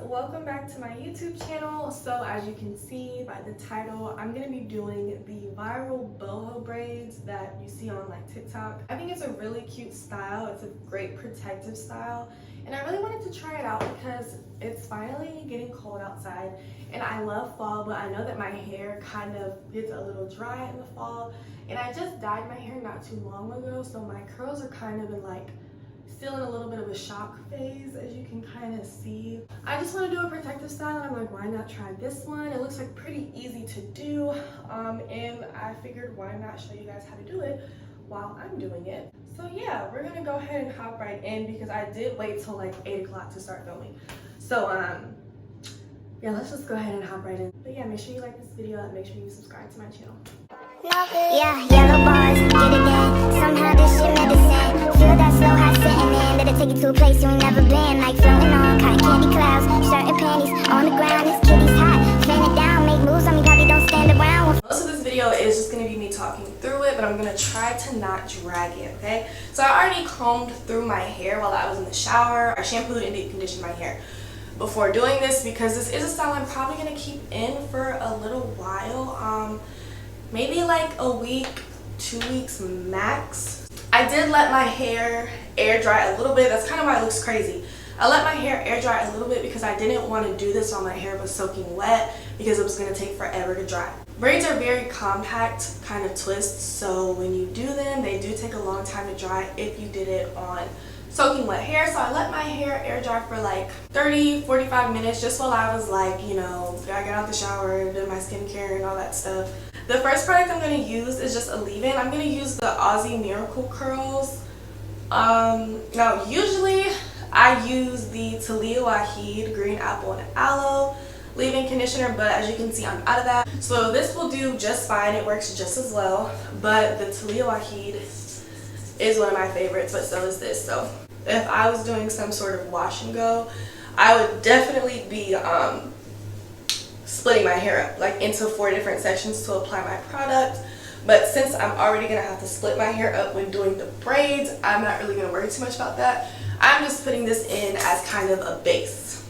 welcome back to my YouTube channel. So as you can see by the title, I'm going to be doing the viral boho braids that you see on like TikTok. I think it's a really cute style. It's a great protective style, and I really wanted to try it out because it's finally getting cold outside and I love fall, but I know that my hair kind of gets a little dry in the fall, and I just dyed my hair not too long ago, so my curls are kind of in like still in a little bit of a shock phase, as you can kind of see. I just want to do a protective style, and I'm like, why not try this one? It looks like pretty easy to do, and I figured why not show you guys how to do it while I'm doing it. So yeah, we're gonna go ahead and hop right in because I did wait till like 8 o'clock to start filming. So yeah, let's just go ahead and hop right in. But yeah, make sure you like this video and make sure you subscribe to my channel. Yeah, yellow bars, get it in. Somehow this shit medicine. Feel that slow high sitting in. That'll take you to a place you ain't never been. Like floating on cotton candy clouds. Shirt and panties on the ground. This kitty's hot. Fan it down, make moves on me, probably don't stand around. Most of this video is just gonna be me talking through it, but I'm gonna try to not drag it, okay? So I already combed through my hair while I was in the shower. I shampooed and deep conditioned my hair before doing this because this is a style I'm probably gonna keep in for a little while. Maybe like a week, 2 weeks max. I did let my hair air dry a little bit. That's kind of why it looks crazy. I let my hair air dry a little bit because I didn't want to do this while my hair was soaking wet because it was going to take forever to dry. Braids are very compact kind of twists, so when you do them, they do take a long time to dry if you did it on soaking wet hair. So I let my hair air dry for like 30-45 minutes just while I was like, you know, I got out the shower, did my skincare and all that stuff. The first product I'm going to use is just a leave-in. I'm going to use the Aussie Miracle Curls. Now usually I use the Talia Wahid Green Apple and Aloe leave-in conditioner, but as you can see I'm out of that. So this will do just fine. It works just as well, but the Talia Wahid is one of my favorites, but so is this. So if I was doing some sort of wash and go, I would definitely be splitting my hair up like into 4 different sections to apply my product. But since I'm already gonna have to split my hair up when doing the braids, I'm not really gonna worry too much about that. I'm just putting this in as kind of a base.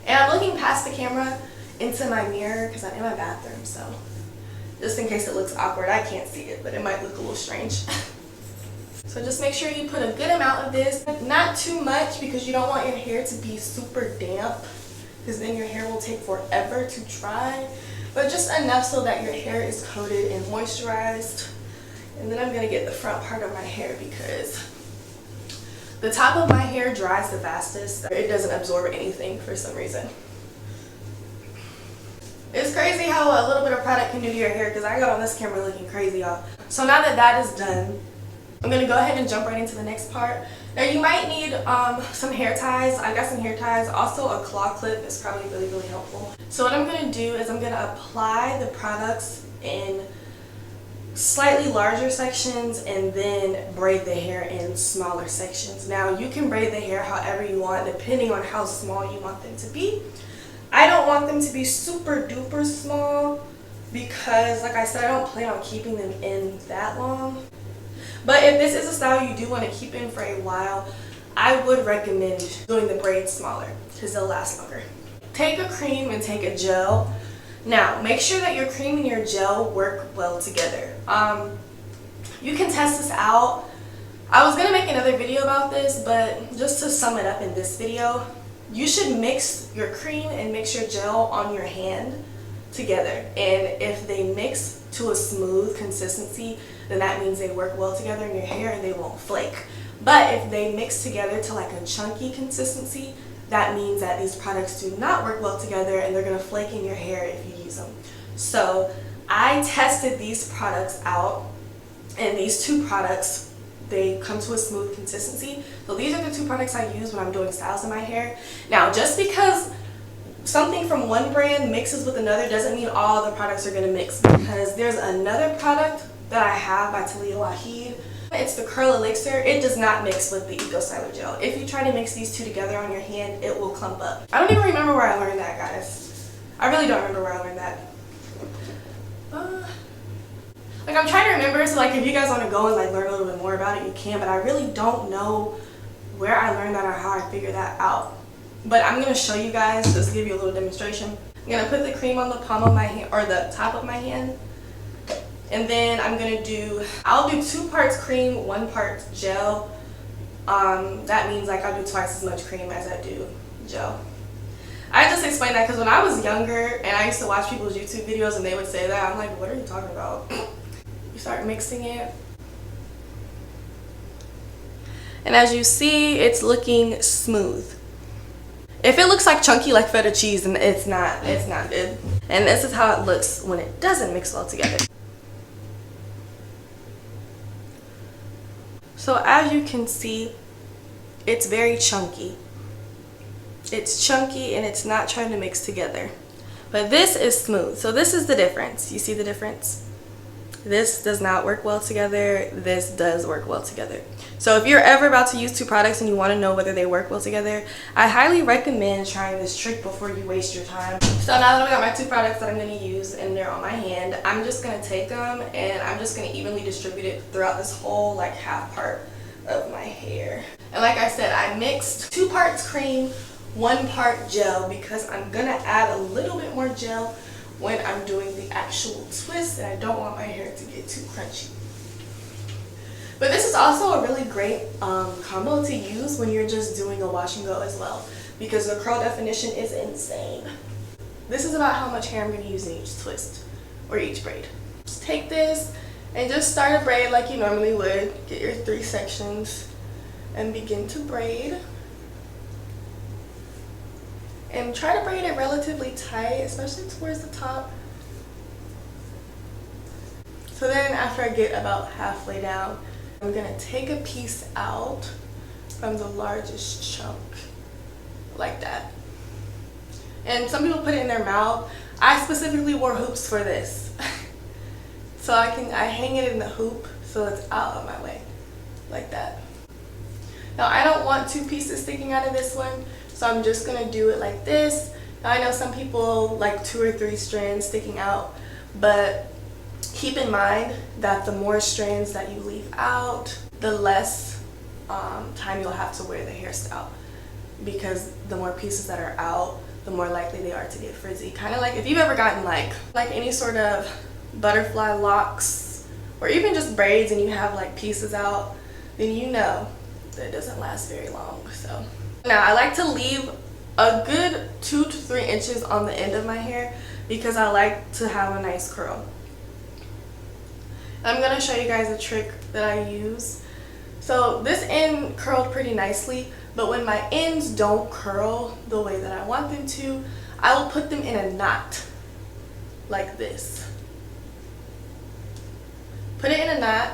And I'm looking past the camera into my mirror because I'm in my bathroom, so just in case it looks awkward, I can't see it, but it might look a little strange. So just make sure you put a good amount of this, not too much because you don't want your hair to be super damp because then your hair will take forever to dry, but just enough so that your hair is coated and moisturized. And then I'm going to get the front part of my hair because the top of my hair dries the fastest. It doesn't absorb anything for some reason. It's crazy how a little bit of product can do to your hair because I got on this camera looking crazy, y'all. So now that that is done, I'm going to go ahead and jump right into the next part. Now you might need some hair ties. I got some hair ties. Also a claw clip is probably really helpful. So what I'm going to do is I'm going to apply the products in slightly larger sections and then braid the hair in smaller sections. Now you can braid the hair however you want depending on how small you want them to be. I don't want them to be super duper small because like I said, I don't plan on keeping them in that long. But if this is a style you do want to keep in for a while, I would recommend doing the braids smaller because they'll last longer. Take a cream and take a gel. Now, make sure that your cream and your gel work well together. You can test this out. I was going to make another video about this, but just to sum it up in this video, you should mix your cream and mix your gel on your hand together. And if they mix to a smooth consistency, then that means they work well together in your hair and they won't flake. But if they mix together to like a chunky consistency, that means that these products do not work well together and they're going to flake in your hair if you use them. So I tested these products out, and these 2 products, they come to a smooth consistency. So these are the 2 products I use when I'm doing styles in my hair. Now just because something from one brand mixes with another doesn't mean all the products are going to mix, because there's another product that I have by Talia Wahid. It's the Curl Elixir. It does not mix with the Eco Styler Gel. If you try to mix these 2 together on your hand, it will clump up. I don't even remember where I learned that, guys. I really don't remember where I learned that. Like I'm trying to remember, so like if you guys want to go and like learn a little bit more about it, you can, but I really don't know where I learned that or how I figured that out. But I'm going to show you guys, just to give you a little demonstration. I'm going to put the cream on the palm of my hand, or the top of my hand. And then I'm going to do, I'll do 2 parts cream, 1 part gel. That means like I'll do twice as much cream as I do gel. I just explained that because when I was younger and I used to watch people's YouTube videos and they would say that, I'm like, what are you talking about? You start mixing it. And as you see, it's looking smooth. If it looks like chunky like feta cheese, then it's not good. And this is how it looks when it doesn't mix well together. So as you can see, it's very chunky. It's chunky and it's not trying to mix together. But this is smooth. So this is the difference. You see the difference? This does not work well together. This does work well together. So if you're ever about to use 2 products and you want to know whether they work well together, I highly recommend trying this trick before you waste your time. So now that I got my 2 products that I'm going to use and they're on my hand, I'm just going to take them and I'm just going to evenly distribute it throughout this whole like half part of my hair. And like I said, I mixed 2 parts cream, 1 part gel, because I'm going to add a little bit more gel when I'm doing the actual twist, and I don't want my hair to get too crunchy. But this is also a really great combo to use when you're just doing a wash and go as well, because the curl definition is insane. This is about how much hair I'm going to use in each twist or each braid. Just take this and just start a braid like you normally would. Get your 3 sections and begin to braid. And try to braid it relatively tight, especially towards the top. So then after I get about halfway down, I'm going to take a piece out from the largest chunk, like that. And some people put it in their mouth. I specifically wore hoops for this. So I hang it in the hoop so it's out of my way, like that. Now I don't want 2 pieces sticking out of this one, so I'm just going to do it like this. Now I know some people like 2 or 3 strands sticking out, but keep in mind that the more strands that you leave out, the less time you'll have to wear the hairstyle, because the more pieces that are out, the more likely they are to get frizzy. Kind of like if you've ever gotten like any sort of butterfly locks or even just braids and you have like pieces out, then you know that it doesn't last very long. So now I like to leave a good 2 to 3 inches on the end of my hair because I like to have a nice curl. I'm going to show you guys a trick that I use. So this end curled pretty nicely, but when my ends don't curl the way that I want them to, I will put them in a knot like this. Put it in a knot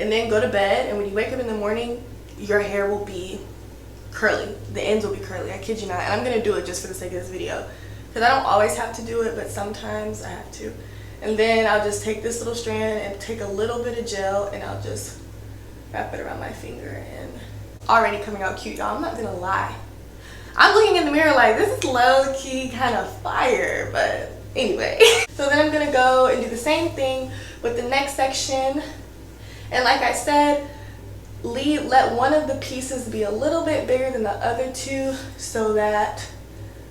and then go to bed, and when you wake up in the morning, your hair will be curly. The ends will be curly, I kid you not. And I'm going to do it just for the sake of this video, because I don't always have to do it, but sometimes I have to. And then I'll just take this little strand and take a little bit of gel and I'll just wrap it around my finger, and already coming out cute, y'all. I'm not gonna lie. I'm looking in the mirror like, this is low-key kind of fire, but anyway. So then I'm gonna go and do the same thing with the next section. And like I said, let one of the pieces be a little bit bigger than the other 2 so that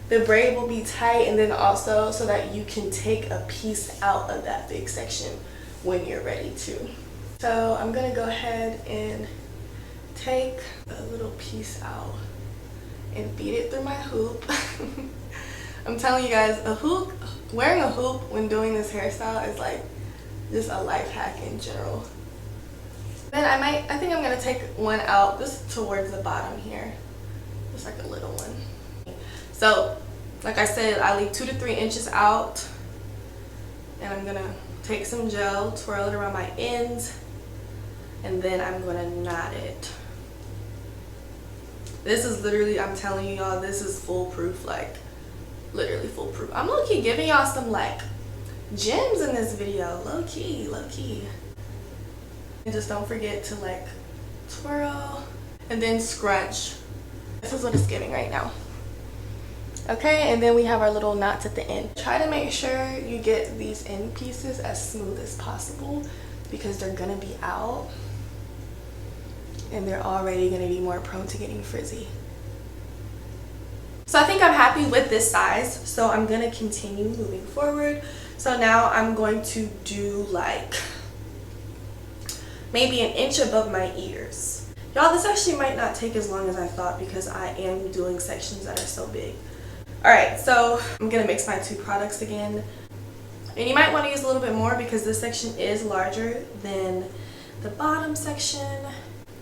the braid will be tight, and then also so that you can take a piece out of that big section when you're ready to. So I'm gonna go ahead and take a little piece out and feed it through my hoop. I'm telling you guys, wearing a hoop when doing this hairstyle is like just a life hack in general. Then I think I'm gonna take one out just towards the bottom here, just like a little one. So like I said, I leave 2 to 3 inches out, and I'm gonna take some gel, twirl it around my ends, and then I'm gonna knot it. This is literally, I'm telling you y'all, this is foolproof, like literally foolproof. I'm low-key giving y'all some like gems in this video, low-key, low-key. And just don't forget to like twirl and then scrunch. This is what it's giving right now. Okay, and then we have our little knots at the end. Try to make sure you get these end pieces as smooth as possible because they're gonna be out. and they're already going to be more prone to getting frizzy. So I think I'm happy with this size, so I'm going to continue moving forward. So now I'm going to do like maybe an inch above my ears. Y'all, this actually might not take as long as I thought because I am doing sections that are so big. Alright, so I'm going to mix my two products again. And you might want to use a little bit more because this section is larger than the bottom section.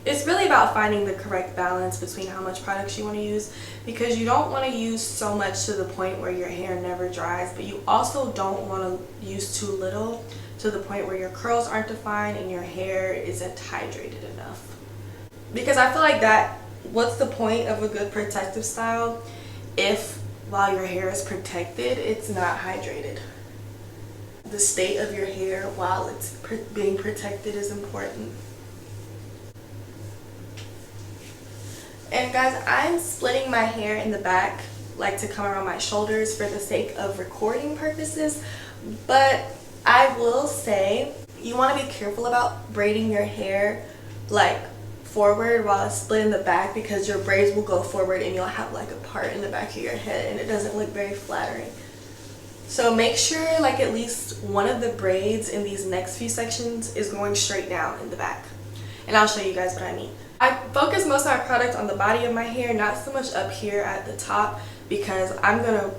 It's really about finding the correct balance between how much products you want to use, because you don't want to use so much to the point where your hair never dries, but you also don't want to use too little to the point where your curls aren't defined and your hair isn't hydrated enough. Because I feel like what's the point of a good protective style if while your hair is protected, it's not hydrated? The state of your hair while it's being protected is important. And guys, I'm splitting my hair in the back, like to come around my shoulders for the sake of recording purposes. But I will say, you want to be careful about braiding your hair like forward while it's split in the back, because your braids will go forward and you'll have like a part in the back of your head and it doesn't look very flattering. So make sure like at least one of the braids in these next few sections is going straight down in the back. And I'll show you guys what I mean. I focus most of my product on the body of my hair, not so much up here at the top, because I'm going to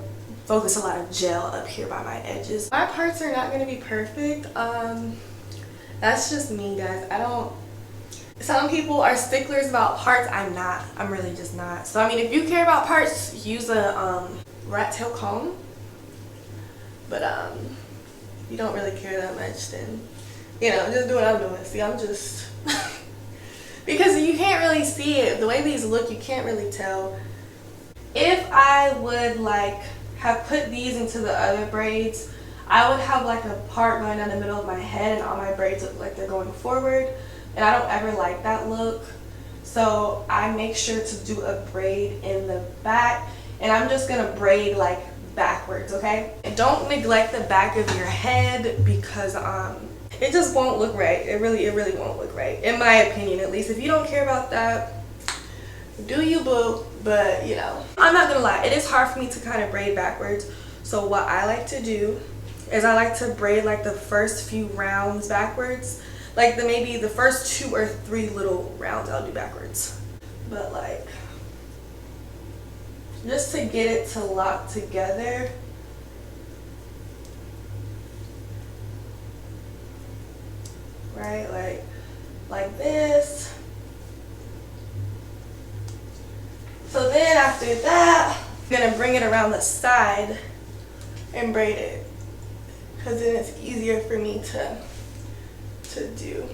focus a lot of gel up here by my edges. My parts are not going to be perfect. That's just me, guys. Some people are sticklers about parts. I'm not. I'm really just not. So I mean, if you care about parts, use a rat tail comb. But if you don't really care that much, then just do what I'm doing. See, I'm just because you can't really see it. The way these look, you can't really tell. If I would like have put these into the other braids, I would have like a part going down the middle of my head and all my braids look like they're going forward, and I don't ever like that look. So I make sure to do a braid in the back, and I'm just gonna braid like backwards, okay? And don't neglect the back of your head, because it just won't look right. It really won't look right, in my opinion at least. If you don't care about that, do you, boo? But I'm not gonna lie, it is hard for me to kind of braid backwards. So what I like to do is I like to braid like the first few rounds backwards, like maybe the first 2 or 3 little rounds I'll do backwards, but like just to get it to lock together. Right, like this. So then after that, I'm gonna bring it around the side and braid it, because then it's easier for me to do.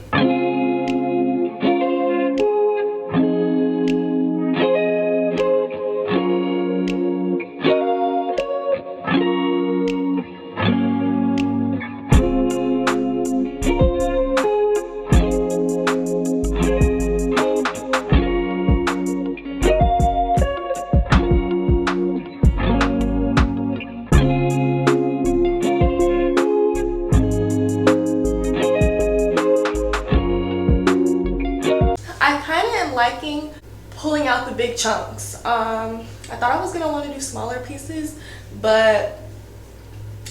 Liking pulling out the big chunks. I thought I was gonna want to do smaller pieces, but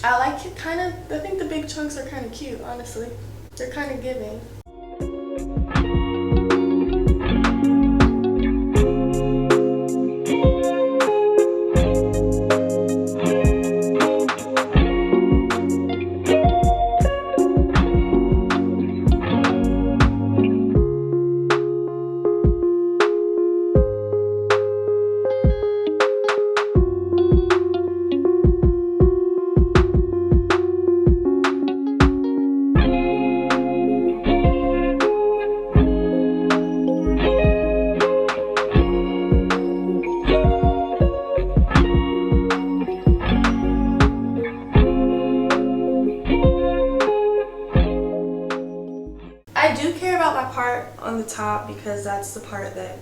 I like it I think the big chunks are kind of cute, honestly. They're kind of giving. I do care about my part on the top because that's the part that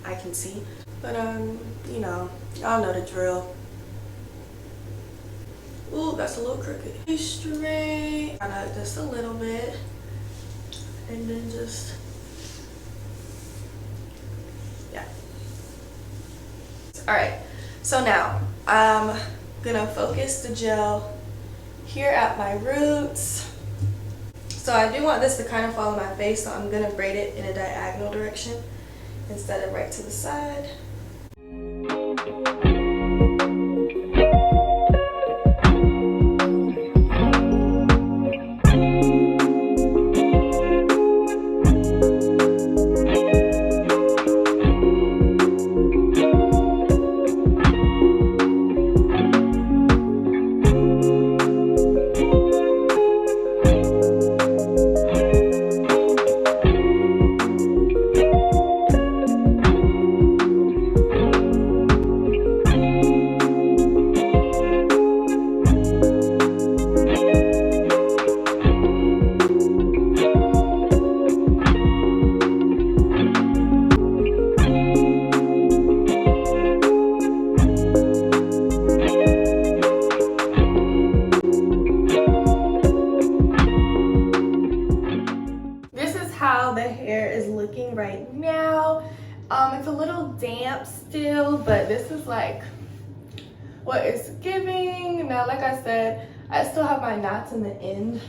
I can see. But y'all know the drill. Ooh, that's a little crooked. Be straight. Just a little bit. And then just All right, so now I'm gonna focus the gel here at my roots. So I do want this to kind of follow my face, so I'm gonna braid it in a diagonal direction instead of right to the side. How the hair is looking right now. It's a little damp still, but this is like what it's giving. Now, like I said, I still have my knots in the end.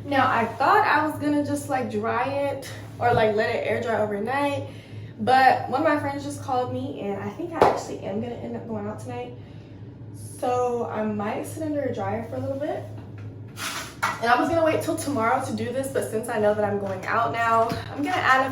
Now, I thought I was gonna just like dry it or like let it air dry overnight, but one of my friends just called me and I think I actually am gonna end up going out tonight. So I might sit under a dryer for a little bit. And I was gonna wait till tomorrow to do this, but since I know that I'm going out now, I'm gonna add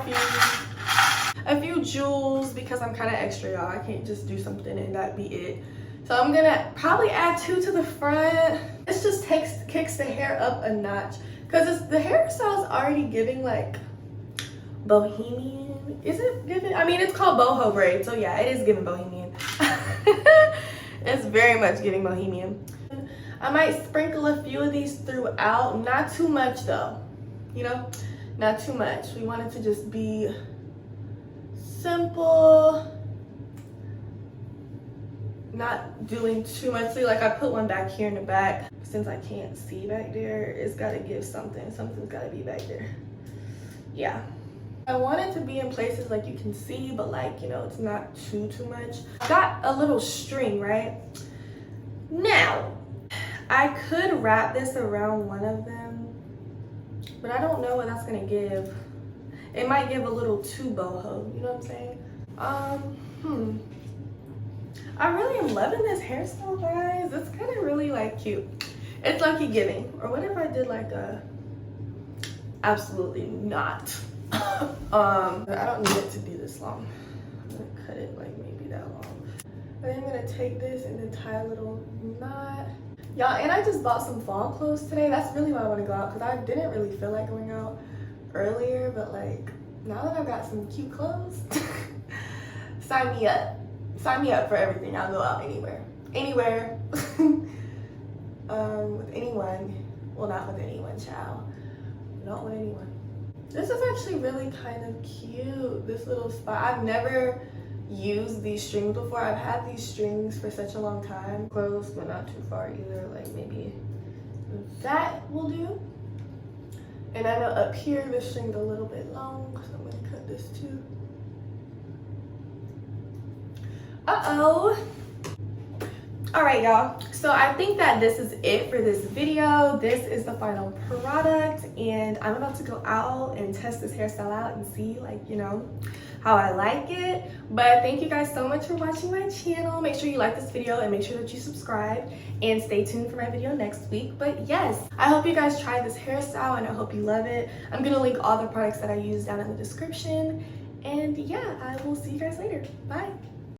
a few jewels because I'm kind of extra, y'all. I can't just do something and that be it. So I'm gonna probably add 2 to the front. This just kicks the hair up a notch because the hairstyle's already giving like bohemian. Is it giving? I mean, it's called boho braids, so yeah, it is giving bohemian. It's very much giving bohemian. I might sprinkle a few of these throughout, not too much though, you know, not too much. We want it to just be simple, not doing too much. See, like I put one back here in the back. Since I can't see back there, it's gotta give something. Something's gotta be back there. Yeah. I want it to be in places like you can see, but like, you know, it's not too much. I got a little string, right? Now, I could wrap this around one of them, but I don't know what that's gonna give. It might give a little too boho, you know what I'm saying? I really am loving this hairstyle, guys. It's kind of really like cute. It's lucky giving. Or what if I did like a, absolutely not. I don't need it to be this long. I'm gonna cut it like maybe that long. And then I'm gonna take this and then tie a little knot. Y'all, and I just bought some fall clothes today. That's really why I want to go out, because I didn't really feel like going out earlier, but like now that I've got some cute clothes, sign me up. Sign me up for everything. I'll go out anywhere. Anywhere. With anyone. Well, not with anyone, child. Not with anyone. This is actually really kind of cute. This little spot. I've never used these strings before. I've had these strings for such a long time. Close, but not too far either. Like maybe that will do. And I know up here the string's a little bit long, so I'm gonna cut this too. Uh-oh. All right, y'all. So I think that this is it for this video. This is the final product, and I'm about to go out and test this hairstyle out and see, like, you know, how I like it. But thank you guys so much for watching my channel. Make sure you like this video and make sure that you subscribe, and stay tuned for my video next week. But yes, I hope you guys try this hairstyle and I hope you love it. I'm gonna link all the products that I use down in the description. And yeah, I will see you guys later. Bye.